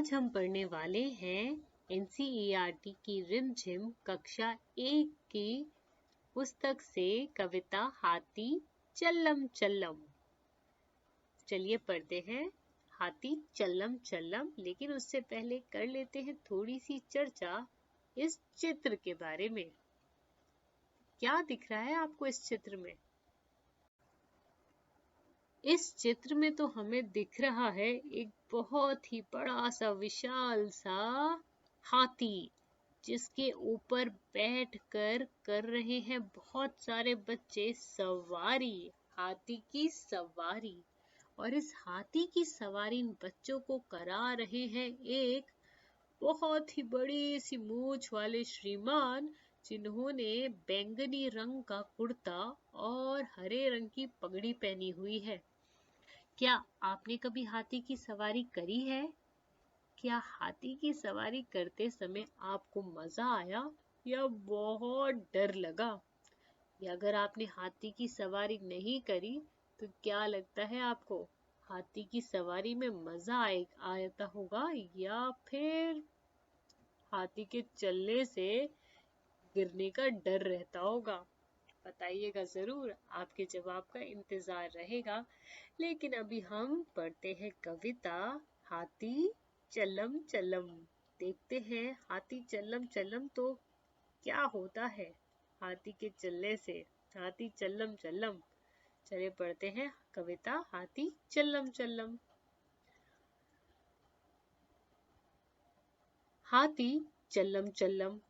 आज हम पढ़ने वाले हैं NCERT की रिमझिम कक्षा 1 की पुस्तक से कविता हाथी चल्लम चल्लम। चलिए पढ़ते हैं हाथी चल्लम चल्लम। लेकिन उससे पहले कर लेते हैं थोड़ी सी चर्चा इस चित्र के बारे में। क्या दिख रहा है आपको इस चित्र में? इस चित्र में तो हमें दिख रहा है एक बहुत ही बड़ा सा विशाल सा हाथी, जिसके ऊपर बैठकर कर रहे हैं बहुत सारे बच्चे सवारी, हाथी की सवारी। और इस हाथी की सवारी इन बच्चों को करा रहे हैं एक बहुत ही बड़ी सी मूंछ वाले श्रीमान, जिन्होंने बैंगनी रंग का कुर्ता और हरे रंग की पगड़ी पहनी हुई है। क्या आपने कभी हाथी की सवारी करी है? क्या हाथी की सवारी करते समय आपको मजा आया या बहुत डर लगा? या अगर आपने हाथी की सवारी नहीं करी तो क्या लगता है आपको? हाथी की सवारी में मजा आता होगा या फिर हाथी के चलने से गिरने का डर रहता होगा? बताइएगा जरूर, आपके जवाब का इंतजार रहेगा। लेकिन अभी हम पढ़ते हैं कविता हाथी चल्लम चल्लम। देखते हैं हाथी चल्लम चल्लम तो क्या होता है हाथी के चलने से। हाथी चल्लम चल्लम। चलिए पढ़ते हैं कविता हाथी चल्लम चल्लम। हाथी चल्लम चल्लम,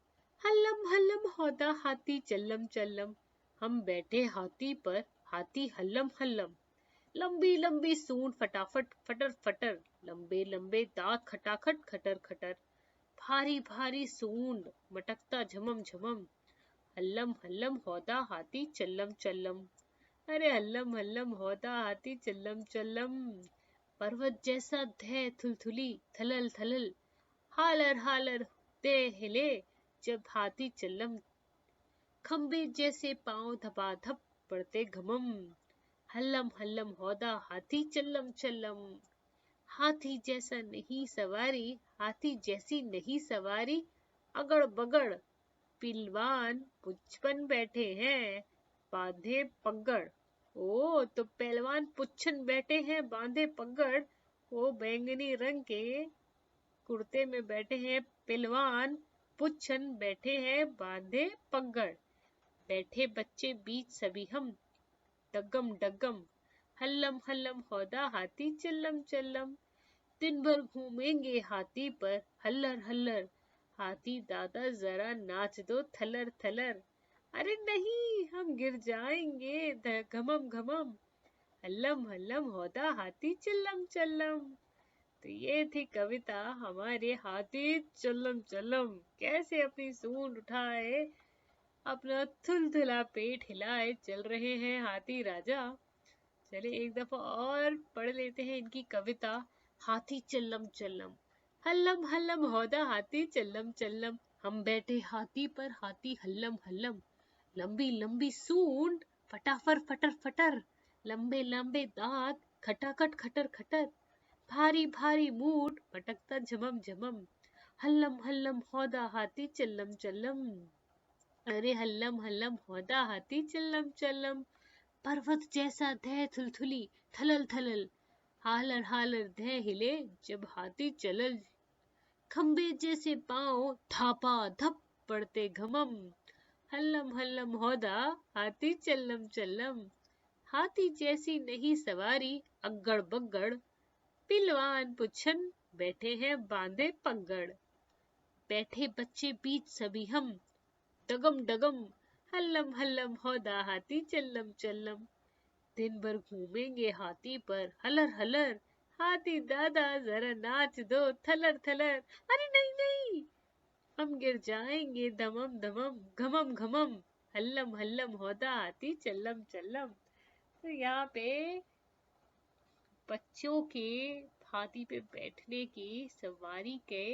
हल्लम हल्लम होता हाथी चल्लम चल्लम। हम बैठे हाथी पर, हाथी हल्लम हल्लम। लंबी लंबी सूंड फटाफट फटर फटर, लंबे लंबे दांत खटाखट खटर खटर। भारी भारी सूंड मटकता झमम झमम, हल्लम हल्लम होता हाथी चल्लम चल्लम। अरे हल्लम हल्लम होता हाथी चल्लम चल्लम। पर्वत जैसा धै थुलथुली थलल थलल, हालर हालर दे हिले जब हाथी चल्लम। खंबे जैसे पांव धपाधप पड़ते घमम, हल्लम हल्लम होदा हाथी चल्लम चल्लम। हाथी जैसा नहीं सवारी, हाथी जैसी नहीं सवारी, अगड़ बगड़ पिलवान पुच्छन बैठे हैं बांधे पगड़। ओ तो पहलवान पुच्छन बैठे हैं बांधे पगड़। वो बैंगनी रंग के कुर्ते में बैठे हैं पहलवान, पुच्छन बैठे हैं बांधे पगड़। बैठे बच्चे बीच सभी हम, डगम डगम, हल्लम हल्लम होदा हाथी चल्लम चल्लम। दिन भर घूमेंगे हाथी पर हल्लर हल्लर, हाथी दादा जरा नाच दो थलर थलर। अरे नहीं हम गिर जाएंगे घमम घमम, हल्लम हल्लम होदा हाथी चल्लम चल्लम। तो ये थी कविता हमारे हाथी चल्लम चल्लम। कैसे अपनी सूंड उठाए, अपना थुलथुला पेट हिलाए चल रहे हैं हाथी राजा। चलिए एक दफा और पढ़ लेते हैं इनकी कविता हाथी चल्लम चल्लम। हल्लम हल्लम होदा हाथी चल्लम चल्लम, हम बैठे हाथी पर हाथी हल्लम हल्लम। लंबी लंबी सूंड फटाफट फटर फटर, लंबे लंबे दांत खटाखट खटर खटर। भारी भारी मूठ पटकता झमम झमम, हल्लम हल्लम होदा हाथी चल्लम चल्लम। अरे हल्लम हल्लम होदा हाथी चल्लम चल्लम। पर्वत जैसा धै थुलथुली थलल थलल, हालर हालर धै हिले जब हाथी चलल। खंबे जैसे पांव धापा धप पड़ते घमम, हल्लम हल्लम होदा हाथी चल्लम चल्लम। हाथी जैसी नहीं सवारी, अगड़ बगड़ पिलवान पुच्छन बैठे हैं बांधे पगड़। बैठे बच्चे बीच सभी हम, डगम डगम, हल्लम हल्लम होदा हाथी चल्लम चल्लम। दिन भर घूमेंगे हाथी पर हलर हलर, हाथी दादा जरा नाच दो थलर थलर। अरे नहीं नहीं हम गिर जाएंगे धमम धमम घमम घमम, हल्लम हल्लम होदा हाथी चल्लम चल्लम। तो यहाँ पे बच्चों के हाथी पे बैठने की सवारी के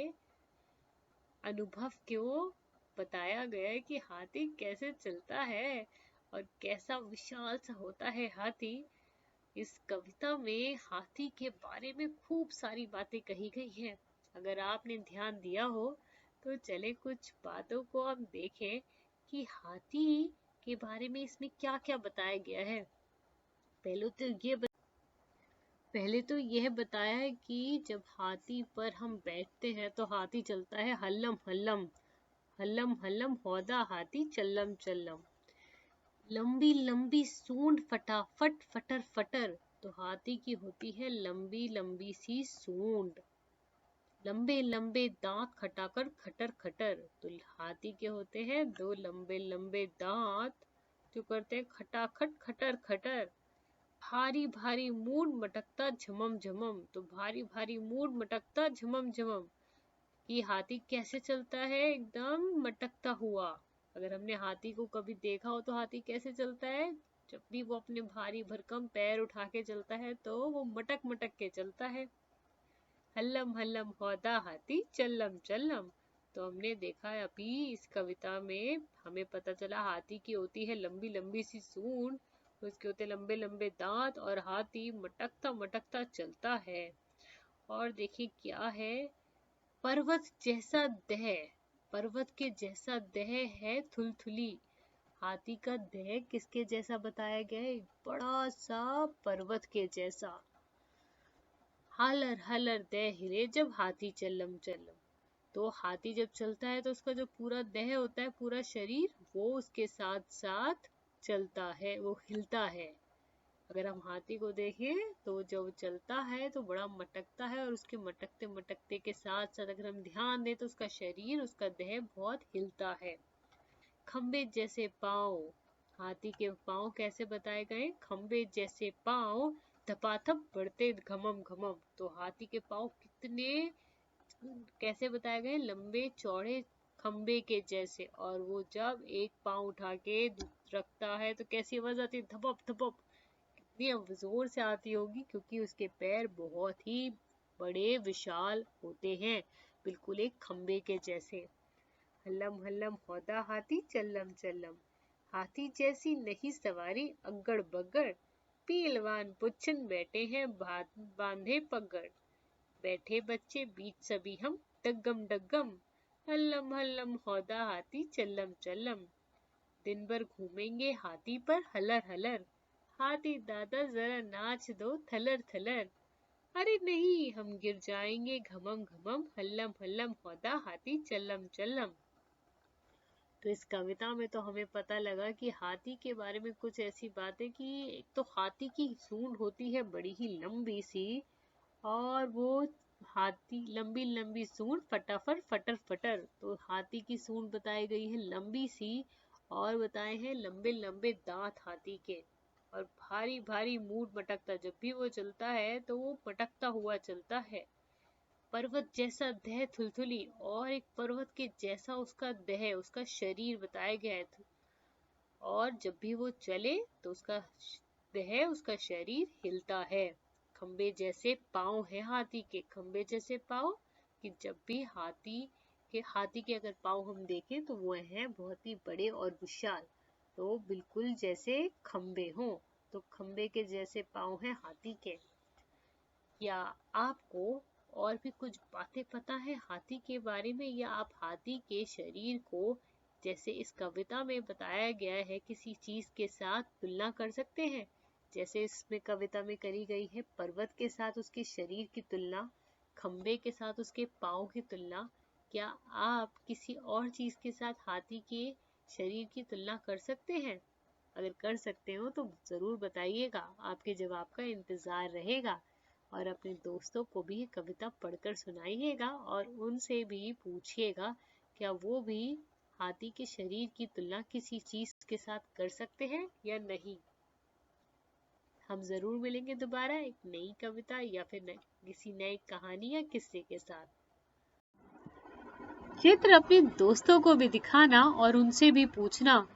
अनुभव को बताया गया है कि हाथी कैसे चलता है और कैसा विशाल सा होता है हाथी। इस कविता में हाथी के बारे में खूब सारी बातें कही गई हैं। अगर आपने ध्यान दिया हो तो चले कुछ बातों को हम देखें कि हाथी के बारे में इसमें क्या क्या बताया गया है। पहले तो यह बताया है कि जब हाथी पर हम बैठते हैं तो हाथी चलता है हल्लम हल्लम, हल्लम हल्लम हौदा हाथी चल्लम चल्लम। लंबी लंबी सूंड फटाफट फटर फटर, तो हाथी की होती है लंबी लंबी सी सूंड। लंबे लंबे दांत खटाकर खटर खटर, तो हाथी के होते हैं दो लंबे लंबे दांत जो करते हैं खटाखट खटर खटर। भारी भारी मूड मटकता झमम झमम, तो भारी भारी मूड मटकता झमम झमम। कि हाथी कैसे चलता है, एकदम मटकता हुआ। अगर हमने हाथी को कभी देखा हो तो हाथी कैसे चलता है, जब भी वो अपने भारी भरकम पैर उठा के चलता है तो वो मटक मटक के चलता है। हल्लम हल्लम हौदा हाथी चल्लम चल्लम, तो हमने देखा है अभी इस कविता में हमें पता चला हाथी की होती है लंबी लंबी सी सूंड, उसके होते लंबे लंबे दांत और हाथी मटकता मटकता चलता है। और देखिए क्या है, पर्वत जैसा देह, पर्वत के जैसा देह है थुलथुली। हाथी का देह किसके जैसा बताया गया है, बड़ा सा पर्वत के जैसा। हलर हलर देह हिले जब हाथी चल्लम चल्लम, तो हाथी जब चलता है तो उसका जो पूरा देह होता है, पूरा शरीर, वो उसके साथ साथ चलता है, वो हिलता है। अगर हम हाथी को देखें तो जब चलता है तो बड़ा मटकता है, और उसके मटकते मटकते के साथ साथ अगर हम ध्यान दें तो उसका शरीर, उसका देह बहुत हिलता है। खंबे जैसे पाँव, हाथी के पाँव कैसे बताए गए, खंबे जैसे पाँव धपाधप बढ़ते घमम घमम, तो हाथी के पाँव कितने कैसे बताए गए, लंबे चौड़े खंबे के जैसे। और वो जब एक पाँव उठा के रखता है तो कैसी आवाज आती है, धपप धपप। कितनी जोर से आती होगी, क्योंकि उसके पैर बहुत ही बड़े विशाल होते हैं, बिल्कुल एक खंबे के जैसे। हल्लम हल्लम हौदा हाथी चल्लम चल्लम, हाथी जैसी नहीं सवारी अग्गड़ बग्गड़, पीलवान पुच्छन बैठे हैं बांधे पगड़, बैठे बच्चे बीच सभी हम डग्गम डग्गम, हल्लम हल्लम हौदा हाथी चल्लम चल्लम। दिन भर घूमेंगे हाथी पर हलर हलर, हाथी दादा जरा नाच दो थलर थलर, अरे नहीं हम गिर जाएंगे घमम घमम, हल्लम हल्लम हौदा हाथी चल्लम चल्लम। तो इस कविता में तो हमें पता लगा कि हाथी के बारे में कुछ ऐसी बातें कि एक तो हाथी की सूंड होती है बड़ी ही लंबी सी, और वो हाथी लंबी लंबी सूंड फटाफट फटर फटर, तो हाथी की सूंड बताई गई है लंबी सी, और बताए हैं लंबे लंबे दांत हाथी के, और भारी भारी मूड मटकता, जब भी वो चलता है तो वो मटकता हुआ चलता है। पर्वत जैसा देह थुलथुली, और एक पर्वत के जैसा उसका देह, उसका शरीर बताया गया है। और जब भी वो चले तो उसका देह, उसका शरीर हिलता है। खंबे जैसे पाँव है हाथी के, खंबे जैसे पाँव, कि जब भी हाथी के अगर पाँव हम देखें तो वो हैं बहुत ही बड़े और विशाल, तो बिल्कुल जैसे खंबे हों, तो खंबे के जैसे पाँव हैं हाथी के। या आपको और भी कुछ बातें पता है हाथी के बारे में, या आप हाथी के शरीर को जैसे इस कविता में बताया गया है किसी चीज के साथ तुलना कर सकते हैं? जैसे इसमें कविता में करी गई है पर्वत के साथ उसके शरीर की तुलना, खंबे के साथ उसके पाँव की तुलना, क्या आप किसी और चीज के साथ हाथी के शरीर की तुलना कर सकते हैं? अगर कर सकते हो तो जरूर बताइएगा, आपके जवाब का इंतजार रहेगा। और अपने दोस्तों को भी कविता पढ़कर सुनाइएगा, और उनसे भी पूछिएगा क्या वो भी हाथी के शरीर की तुलना किसी चीज के साथ कर सकते हैं या नहीं। हम जरूर मिलेंगे दोबारा एक नई कविता या फिर किसी नई कहानी या किस्से के साथ। चित्र अपने दोस्तों को भी दिखाना और उनसे भी पूछना